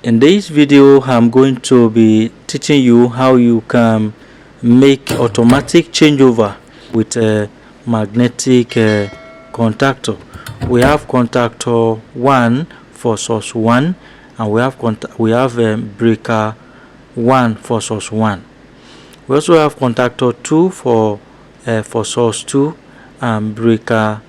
In this video, I'm going to be teaching you how you can make automatic changeover with a magnetic contactor. We have contactor 1 for source 1, and we have breaker 1 for source 1. We also have contactor 2 for source 2, and breaker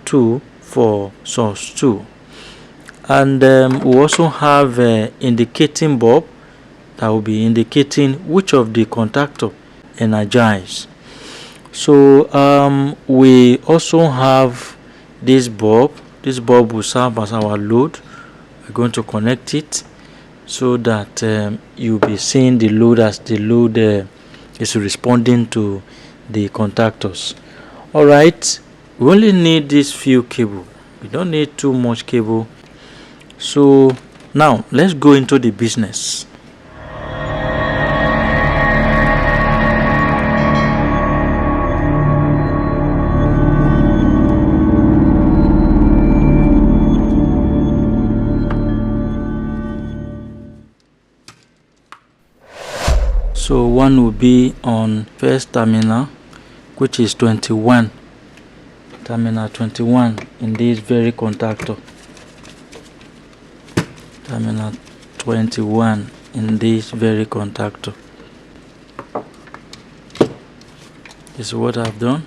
2 for source 2. And we also have indicating bulb that will be indicating which of the contactor energize. So we also have this bulb. This bulb will serve as our load. We're going to connect it so that you'll be seeing the load as the load is responding to the contactors. Alright, we only need this few cable. We don't need too much cable. So now let's go into the business. So one will be on first terminal, which is 21, terminal 21 in this very contactor. Terminal 21 in this very contactor. This is what I've done.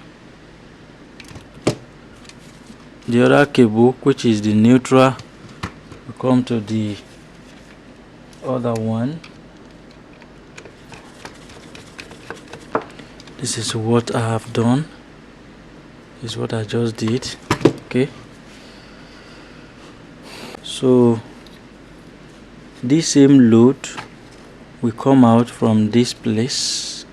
The other cable, which is the neutral, we come to the other one. This is what I have done. This is what I just did. Okay. So this same load will come out from this place,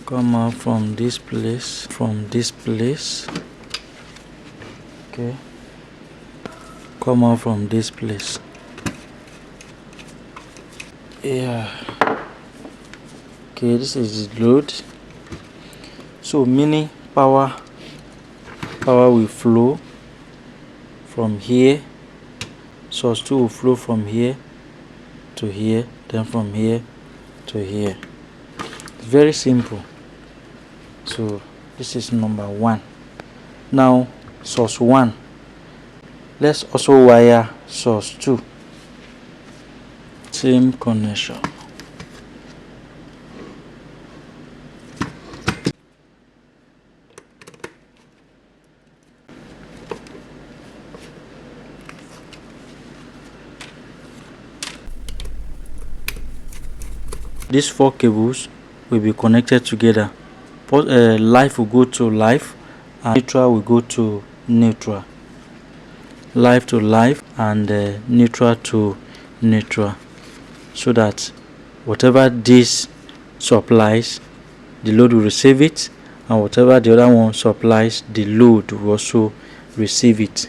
okay, come out from this place. Yeah, okay, this is the load. So meaning power will flow from here. Source 2 will flow from here to here, then from here to here. It's very simple. So this is number 1. Now source 1. Let's also wire source 2. Same connection. These 4 cables will be connected together. Live will go to live, and neutral will go to neutral. Live to live and neutral to neutral, so that whatever this supplies, the load will receive it, and whatever the other one supplies, the load will also receive it.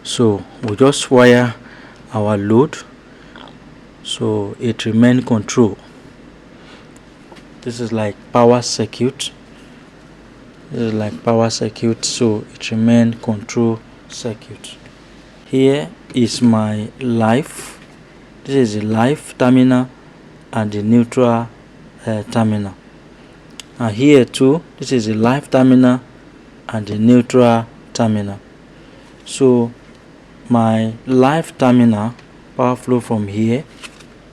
So we just wire our load so it remain control. This is like power circuit. So it remain control circuit. Here is my live. This is the live terminal and the neutral terminal. And here too, this is the live terminal and the neutral terminal. So my live terminal power flow from here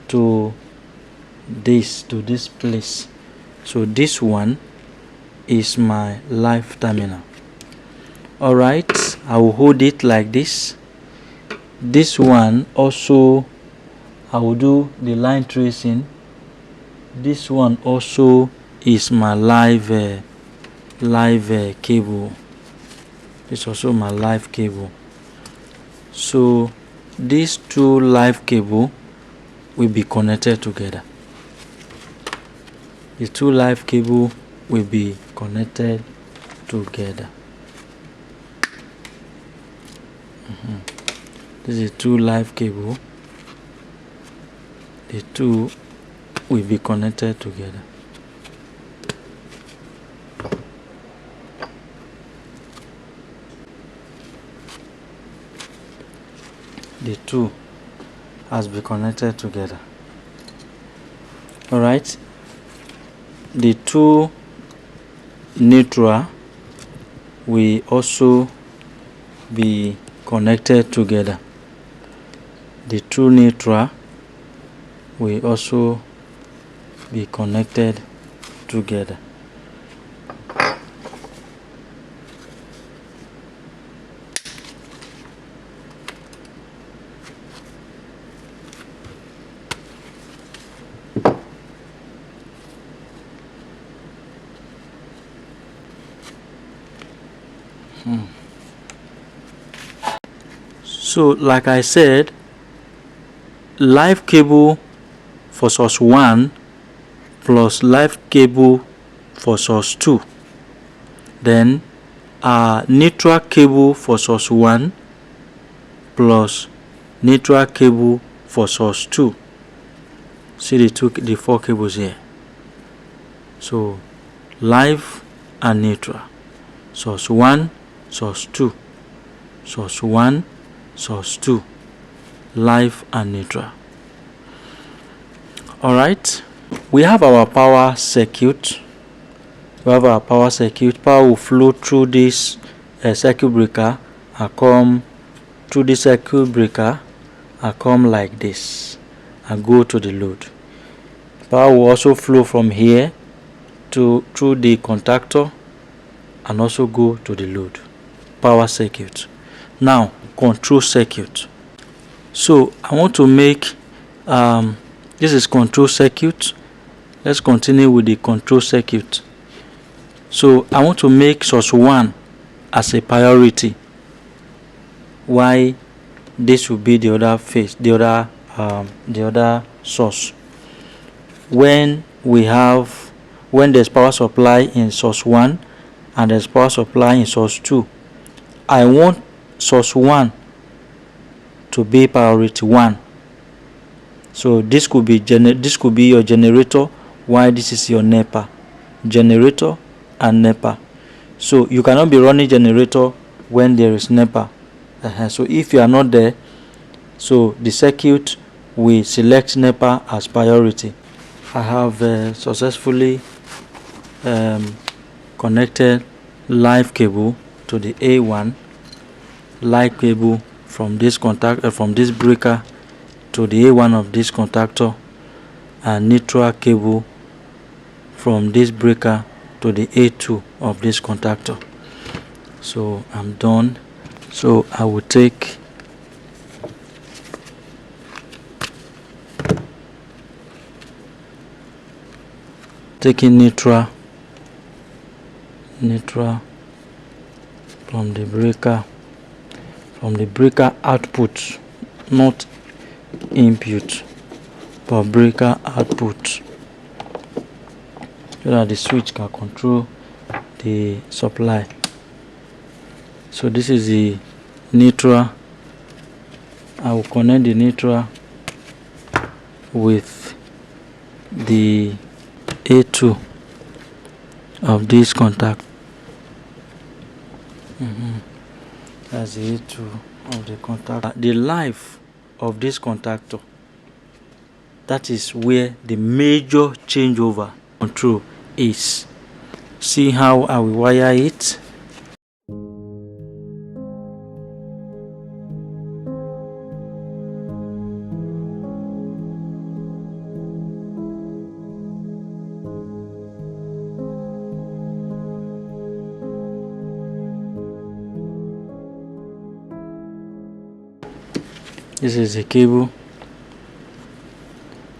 to this place. So this one is my live terminal. Alright, I will hold it like this. This one also, I will do the line tracing. This one also is my live cable. It's also my live cable. So these 2 live cable will be connected together. The 2 live cable will be connected together. This is 2 live cable. The 2 will be connected together. the two has been connected together. All right, the two neutral will also be connected together. The two neutral will also be connected together. So like I said, live cable for source 1 plus live cable for source 2, then neutral cable for source 1 plus neutral cable for source 2. See the 4 cables here. So live and neutral, source 1, source 2, source 1, source 2, live and neutral. Alright, we have our power circuit. Power will flow through this circuit breaker and come through the circuit breaker and come like this and go to the load. Power will also flow from here through the contactor and also go to the load. Power circuit. Now control circuit. So I want to make this is control circuit. Let's continue with the control circuit. So I want to make source 1 as a priority. Why this will be the other phase, the other source. When there's power supply in source 1 and there's power supply in source 2, I want source 1 to be priority 1. So this could be your generator, while this is your NEPA. Generator and NEPA. So you cannot be running generator when there is NEPA. So if you are not there, so the circuit will select NEPA as priority. I have successfully connected live cable to the A1, live cable from this from this breaker to the A1 of this contactor, and neutral cable from this breaker to the A2 of this contactor. So I'm done. So I will taking neutral from the breaker output, not input, but breaker output, so that the switch can control the supply. So this is the neutral. I will connect the neutral with the A2 of this contact. That's the A2 of the contact. The life of this contactor, that is where the major changeover control is. See how I will wire it. This is the cable.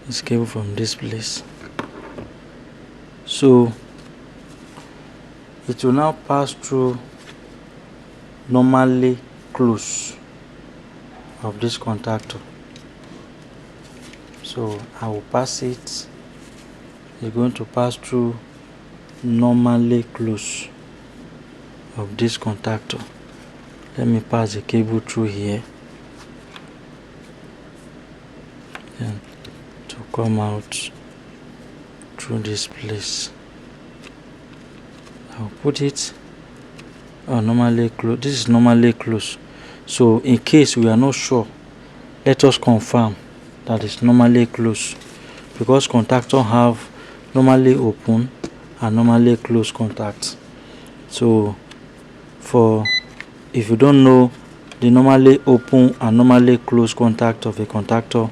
This cable from this place. So it will now pass through normally close of this contactor. So I will pass it. It's going to pass through normally close of this contactor. Let me pass the cable through here. And to come out through this place, I'll put it normally close. This is normally close. So in case we are not sure let us confirm that it's normally closed, because contactor have normally open and normally closed contacts. So if you don't know the normally open and normally closed contact of a contactor,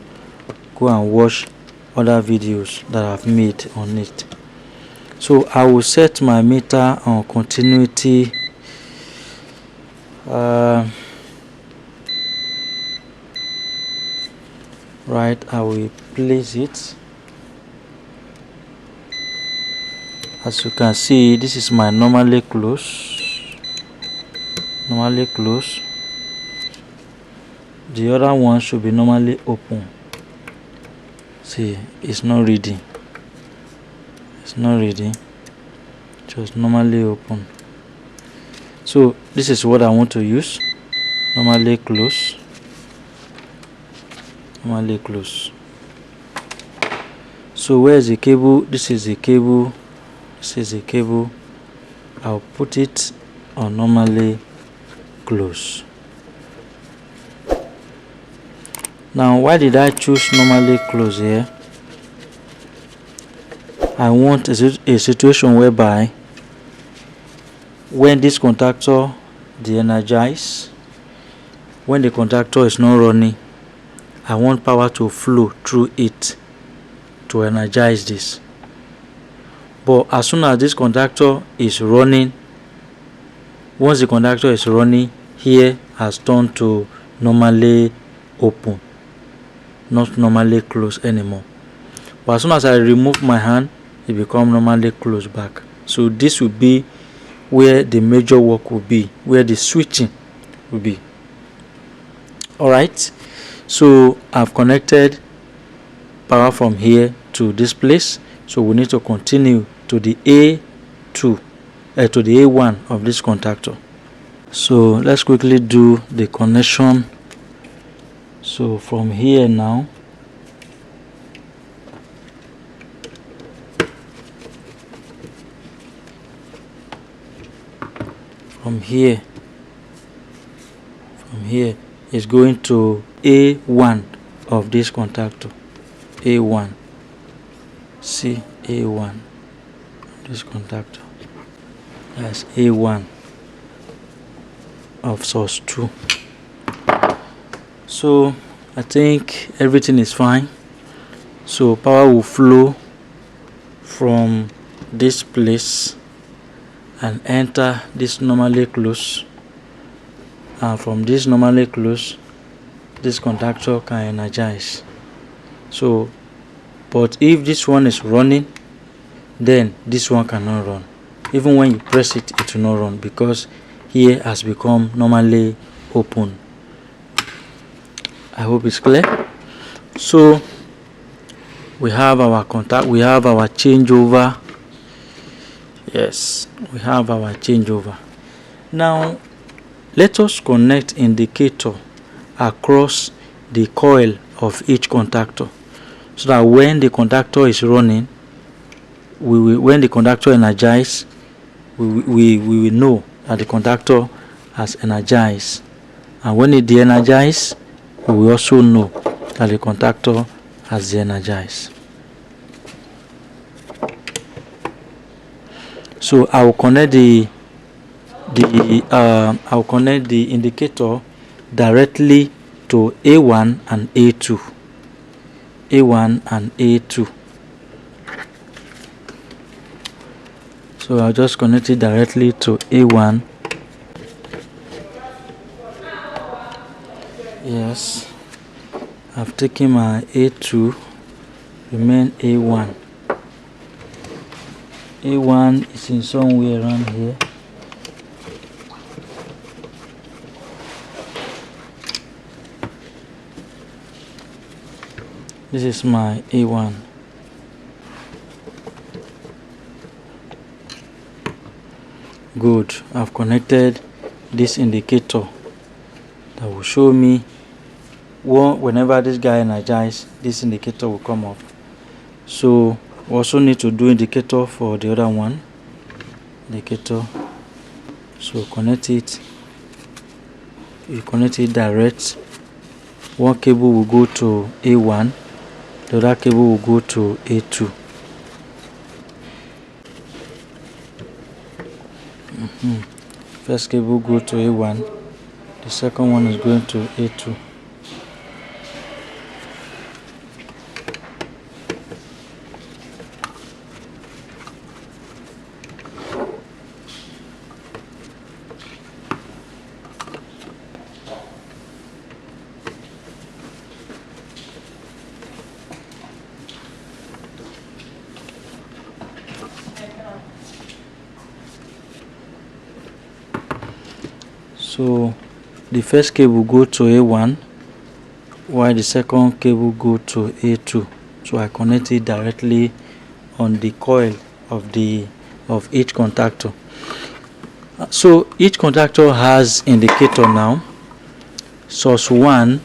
go and watch other videos that I've made on it. So I will set my meter on continuity. Right, I will place it. As you can see, this is my normally close. Normally close. The other one should be normally open. See, it's not reading. It's not reading. Just normally open. So this is what I want to use. Normally close. Normally close. So where is the cable? This is the cable. This is the cable. I'll put it on normally close. Now, why did I choose normally close here? I want a situation whereby when this contactor de-energize, when the contactor is not running, I want power to flow through it to energize this. But as soon as this contactor is running, once the contactor is running, here has turned to normally open, not normally close anymore. But as soon as I remove my hand, it becomes normally closed back. So this will be where the major work will be, where the switching will be. Alright, so I've connected power from here to this place. So we need to continue to the A2 to the A1 of this contactor. So let's quickly do the connection. So from here now, from here is going to A1 of this contactor. A1. See, A1 this contactor. That's A1 of source 2. So I think everything is fine. So power will flow from this place and enter this normally close, and from this normally close, this contactor can energize. So, but if this one is running, then this one cannot run. Even when you press it, it will not run, because here has become normally open. I hope it's clear. So we have our contact, we have our changeover. Yes, we have our changeover. Now let us connect indicator across the coil of each contactor, so that when the contactor is running, when the contactor energizes, we will know that the contactor has energized, and when it de-energizes, we will also know that the contactor has de-energized. So I will connect the indicator directly to A1 and A2. A1 and A2. So I'll just connect it directly to A1. Yes, I've taken my A2, remain A1. A1 is in somewhere around here. This is my A1. Good. I've connected this indicator that will show me whenever this guy energizes, this indicator will come up. So we also need to do indicator for the other one. Indicator. So connect it. You connect it direct one cable will go to A1, the other cable will go to A2. First cable go to A1, the second one is going to A2. So the first cable go to A1 while the second cable go to A2. So I connect it directly on the coil of each contactor. So each contactor has indicator now. Source 1,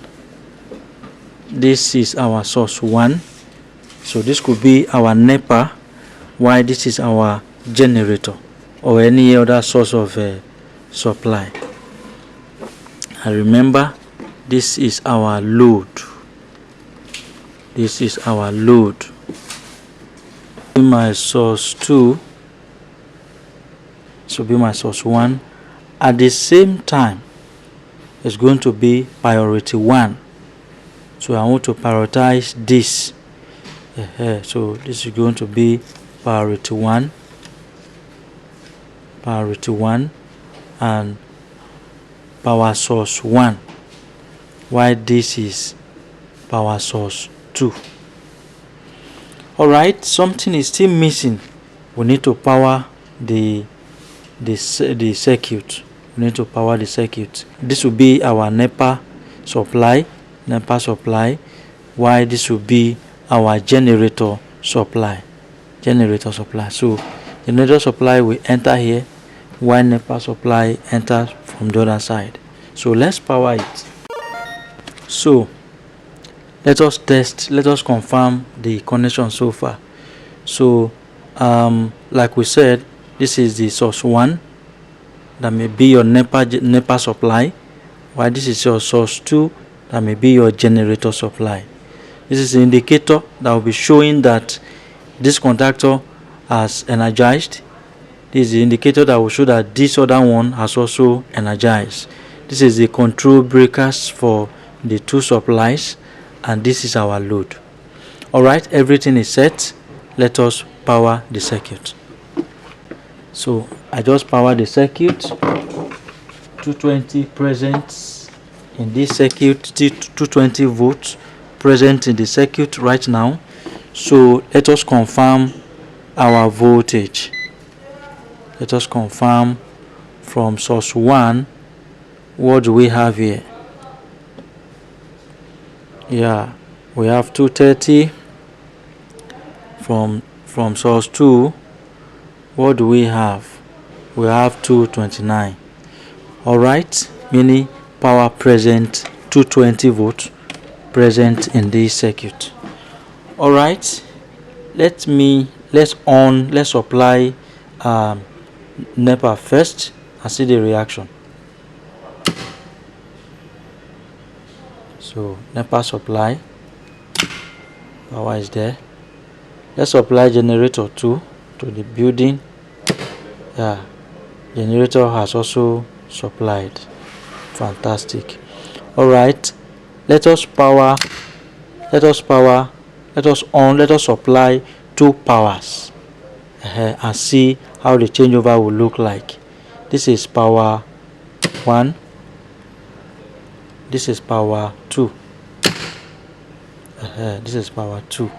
this is our source 1. So this could be our NEPA, while this is our generator or any other source of supply. And remember, this is our load. This is our load. My source 2, this will be my source 1. At the same time, it's going to be priority 1. So I want to prioritize this. So this is going to be priority 1, and power source 1, while this is power source 2. Alright, something is still missing. We need to power the circuit. We need to power the circuit. This will be our NEPA supply, while this will be our generator supply. So generator supply will enter here, while NEPA supply enters from the other side. So let's power it. So let us test, let us confirm the connection so far. So like we said, this is the source 1, that may be your NEPA supply, while this is your source 2, that may be your generator supply. This is the indicator that will be showing that this contactor has energized. This is the indicator that will show that this other one has also energized. This is the control breakers for the two supplies, and this is our load. Alright, everything is set. Let us power the circuit. So I just power the circuit. 220 present in this circuit, 220 volts present in the circuit right now. So let us confirm our voltage. Let us confirm from source 1. What do we have here? Yeah, we have 230. From source 2, what do we have? We have 229. Alright, meaning power present, 220 volts present in this circuit. Alright, let's apply NEPA first and see the reaction. So NEPA supply, power is there. Let's apply generator 2 to the building. Yeah, generator has also supplied. Fantastic. Alright, let us supply 2 powers and see how the changeover will look like. This is power 1, this is power 2, this is power 2.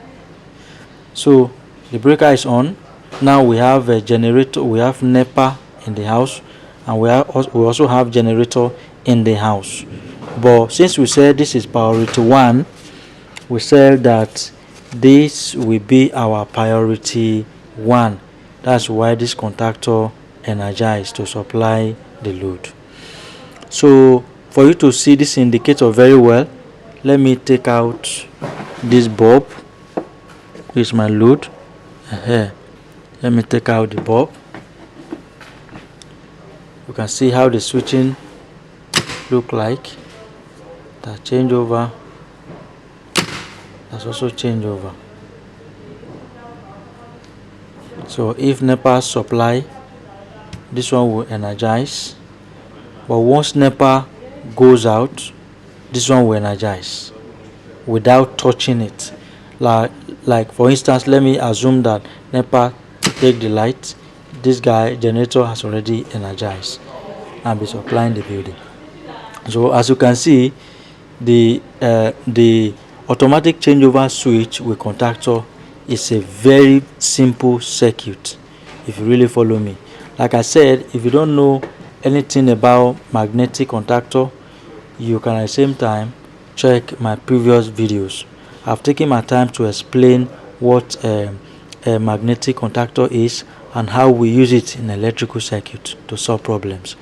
So the breaker is on. Now we have a generator, we have NEPA in the house, and we also have generator in the house. But since we said this is priority 1, we said that this will be our priority 1. That's why this contactor energized to supply the load. So for you to see this indicator very well, let me take out this bulb. This is my load. Let me take out the bulb. You can see how the switching look like. The changeover must also change over. So if NEPA supply, this one will energize, but once NEPA goes out, this one will energize without touching it. Like for instance, let me assume that NEPA take the light, this guy generator has already energized and be supplying the building. So as you can see, the automatic changeover switch with contactor is a very simple circuit if you really follow me. Like I said, if you don't know anything about magnetic contactor, you can at the same time check my previous videos. I've taken my time to explain what a magnetic contactor is and how we use it in electrical circuit to solve problems.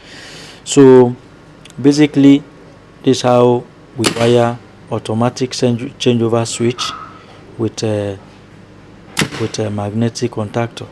So basically, this is how we wire automatic changeover switch with a magnetic contactor.